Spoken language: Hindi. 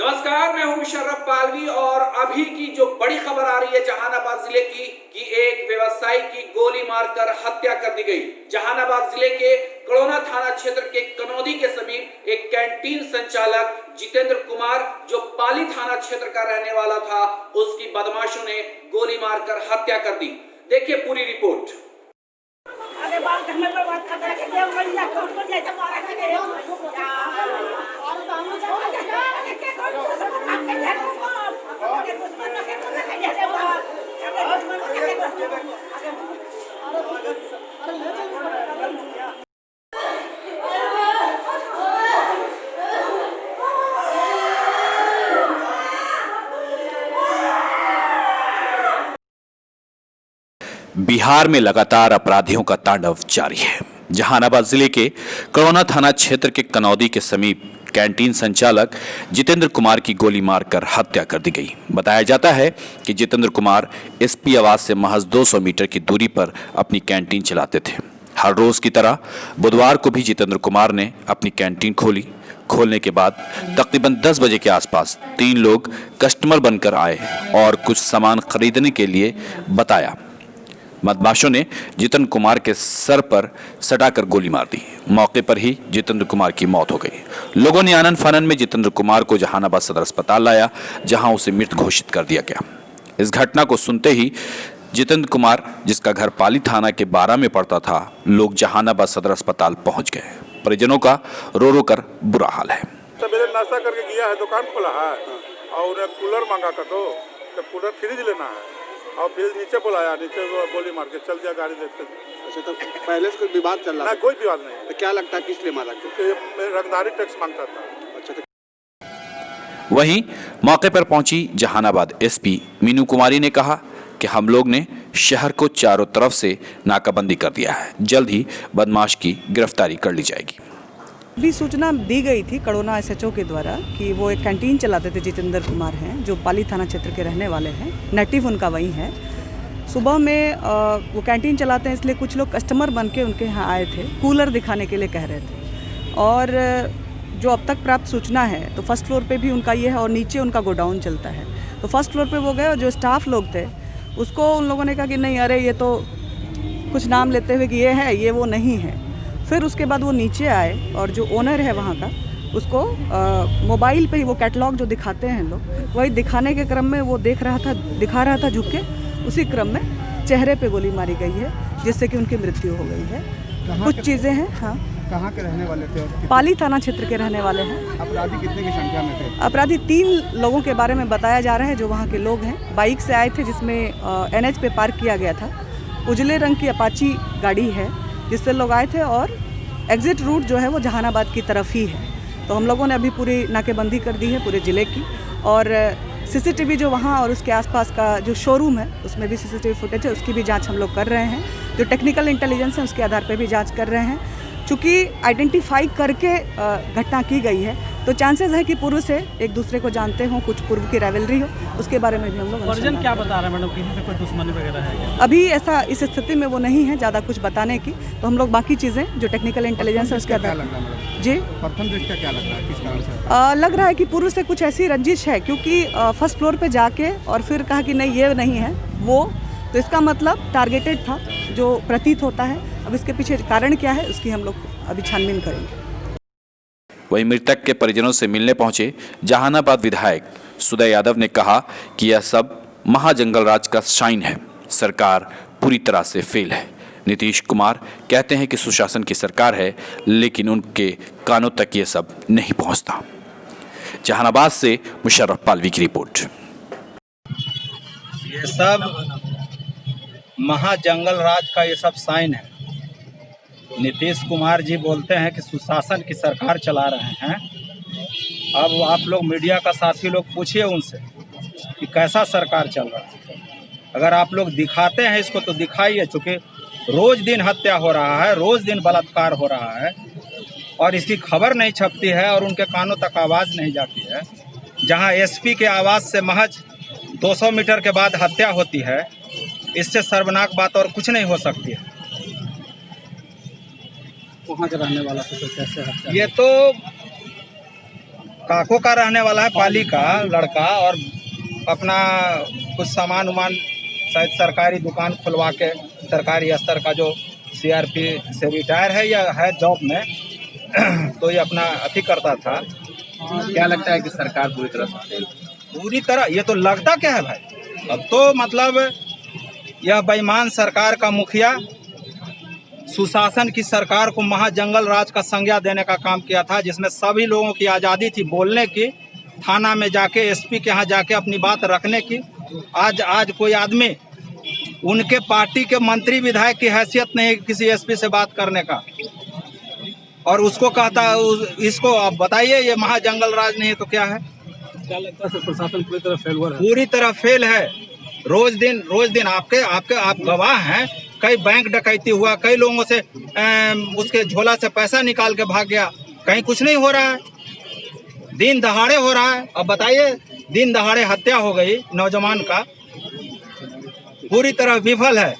नमस्कार, मैं हूं मुशर्रफ पालवी और अभी की जो बड़ी खबर आ रही है जहानाबाद जिले की कि एक व्यवसायी की गोली मारकर हत्या कर दी गई। जहानाबाद जिले के कड़ौना थाना क्षेत्र के कनौदी के समीप एक कैंटीन संचालक जितेंद्र कुमार, जो पाली थाना क्षेत्र का रहने वाला था, उसकी बदमाशों ने गोली मारकर हत्या कर दी। देखिए पूरी रिपोर्ट। बिहार में लगातार अपराधियों का तांडव जारी है। जहानाबाद जिले के कड़ौना थाना क्षेत्र के कनौदी के समीप कैंटीन संचालक जितेंद्र कुमार की गोली मारकर हत्या कर दी गई। बताया जाता है कि जितेंद्र कुमार एसपी आवास से महज 200 मीटर की दूरी पर अपनी कैंटीन चलाते थे। हर रोज की तरह बुधवार को भी जितेंद्र कुमार ने अपनी कैंटीन खोली। खोलने के बाद तकरीबन 10 बजे के आसपास 3 लोग कस्टमर बनकर आए और कुछ सामान खरीदने के लिए बताया। बदमाशों ने जितेंद्र कुमार के सर पर सटाकर गोली मार दी। मौके पर ही जितेंद्र कुमार की मौत हो गई। लोगों ने आनन फानन में जितेंद्र कुमार को जहानाबाद सदर अस्पताल लाया, जहां उसे मृत घोषित कर दिया गया। इस घटना को सुनते ही जितेंद्र कुमार, जिसका घर पाली थाना के 12 में पड़ता था, लोग जहानाबाद सदर अस्पताल पहुंच गए। परिजनों का रो रो कर बुरा हाल है। सवेरे नाश्ता करके गया है, दुकान खोला है और कूलर मांगा था, तो कूलर फ्रिज लेना है और फिर नीचे बुलाया, नीचे गोली मार के चल दिया गाड़ी देखते। अच्छा, तो पहले से कोई विवाद चल रहा था? कोई विवाद नहीं। तो क्या लगता है किस लिए मारा? क्योंकि रंगदारी टैक्स मांगता था। अच्छा, तो वहीं मौके पर पहुंची जहानाबाद एसपी मीनू कुमारी ने कहा कि हम लोग ने शहर को चारों तरफ से नाकाबंदी कर दिया है, जल्द ही बदमाश की गिरफ्तारी कर ली जाएगी। भी सूचना दी गई थी कड़ौना एसएचओ के द्वारा कि वो एक कैंटीन चलाते थे। जितेंद्र कुमार हैं, जो पाली थाना क्षेत्र के रहने वाले हैं, नेटिव उनका वही है। सुबह में वो कैंटीन चलाते हैं, इसलिए कुछ लोग कस्टमर बन के उनके यहाँ आए थे, कूलर दिखाने के लिए कह रहे थे। और जो अब तक प्राप्त सूचना है तो फर्स्ट फ्लोर पे भी उनका ये है और नीचे उनका गोडाउन चलता है। तो फर्स्ट फ्लोर पे वो गए और जो स्टाफ लोग थे उसको उन लोगों ने कहा कि नहीं, अरे ये तो कुछ नाम लेते हुए कि ये है, ये वो नहीं है। फिर उसके बाद वो नीचे आए और जो ओनर है वहाँ का, उसको मोबाइल पे ही वो कैटलॉग जो दिखाते हैं लोग, वही दिखाने के क्रम में वो दिखा रहा था झुक के। उसी क्रम में चेहरे पे गोली मारी गई है, जिससे कि उनकी मृत्यु हो गई है। कुछ चीज़ें हैं। हाँ, कहाँ के रहने वाले थे? पाली थाना क्षेत्र के रहने वाले हैं। अपराधी कितने की संख्या में थे? अपराधी 3 लोगों के बारे में बताया जा रहा है, जो वहाँ के लोग हैं। बाइक से आए थे, जिसमें NH पे पार्क किया गया था। उजले रंग की अपाची गाड़ी है जिससे लोग आए थे और एग्ज़िट रूट जो है वो जहानाबाद की तरफ ही है। तो हम लोगों ने अभी पूरी नाकेबंदी कर दी है पूरे ज़िले की, और सीसीटीवी जो वहाँ और उसके आसपास का जो शोरूम है उसमें भी सीसीटीवी फुटेज है, उसकी भी जांच हम लोग कर रहे हैं। जो टेक्निकल इंटेलिजेंस है उसके आधार पर भी जांच कर रहे हैं। चूँकि आइडेंटिफाई करके घटना की गई है, तो चांसेस है कि पूर्व से एक दूसरे को जानते हों, कुछ पूर्व की राइवलरी हो, उसके बारे में भी हम लोग वर्जन क्या बता रहे हैं मैडम, किसी से कोई दुश्मनी वगैरह है? अभी ऐसा इस स्थिति में वो नहीं है ज़्यादा कुछ बताने की। तो हम लोग बाकी चीज़ें जो टेक्निकल इंटेलिजेंस है उसके आधार पर। जी, प्रथम दृष्टया क्या लग रहा है, किस कारण से? लग रहा है कि पूर्व से कुछ ऐसी रंजिश है, क्योंकि फर्स्ट फ्लोर पे जाके और फिर कहा कि नहीं ये नहीं है वो, तो इसका मतलब टारगेटेड था, जो प्रतीत होता है। अब इसके पीछे कारण क्या है उसकी हम लोग अभी छानबीन करेंगे। वहीं मृतक के परिजनों से मिलने पहुंचे जहानाबाद विधायक सुदय यादव ने कहा कि यह सब महाजंगल राज का साइन है। सरकार पूरी तरह से फेल है। नीतीश कुमार कहते हैं कि सुशासन की सरकार है, लेकिन उनके कानों तक ये सब नहीं पहुंचता। जहानाबाद से मुशर्रफ पालवी की रिपोर्ट। ये सब महाजंगल राज का ये सब साइन है। नीतीश कुमार जी बोलते हैं कि सुशासन की सरकार चला रहे हैं। अब आप लोग मीडिया का साथी लोग पूछिए उनसे कि कैसा सरकार चल रहा है। अगर आप लोग दिखाते हैं इसको तो दिखाइए, चूँकि रोज़ दिन हत्या हो रहा है, रोज़ दिन बलात्कार हो रहा है और इसकी खबर नहीं छपती है और उनके कानों तक आवाज़ नहीं जाती है। जहां एसपी के आवाज़ से महज 200 मीटर के बाद हत्या होती है, इससे शर्मनाक बात और कुछ नहीं हो सकती है। वहाँ के रहने वाला तो कैसे हत्या? ये तो काको का रहने वाला है, पाली का लड़का, और अपना कुछ सामान उमान शायद सरकारी दुकान खुलवा के सरकारी स्तर का जो सीआरपी से रिटायर है या है जॉब में तो ये अपना अथी करता था। क्या लगता है कि सरकार पूरी तरह से फेल? पूरी तरह ये तो लगता क्या है भाई, अब तो मतलब यह बेईमान सरकार का मुखिया सुशासन की सरकार को महाजंगल राज का संज्ञा देने का काम किया था, जिसमें सभी लोगों की आज़ादी थी बोलने की, थाना में जाके एसपी के यहाँ जाके अपनी बात रखने की। आज कोई आदमी उनके पार्टी के मंत्री विधायक की हैसियत नहीं किसी एसपी से बात करने का, और उसको कहता इसको आप बताइए ये महाजंगल राज नहीं है तो क्या है? क्या लगता है प्रशासन पूरी तरह फेल हुआ है? पूरी तरह फेल है। रोज दिन आपके आप गवाह हैं, कई बैंक डकैती हुआ, कई लोगों से उसके झोला से पैसा निकाल के भाग गया, कहीं कुछ नहीं हो रहा है, दिन दहाड़े हो रहा है। अब बताइए, दिन दहाड़े हत्या हो गई नौजवान का, पूरी तरह विफल है।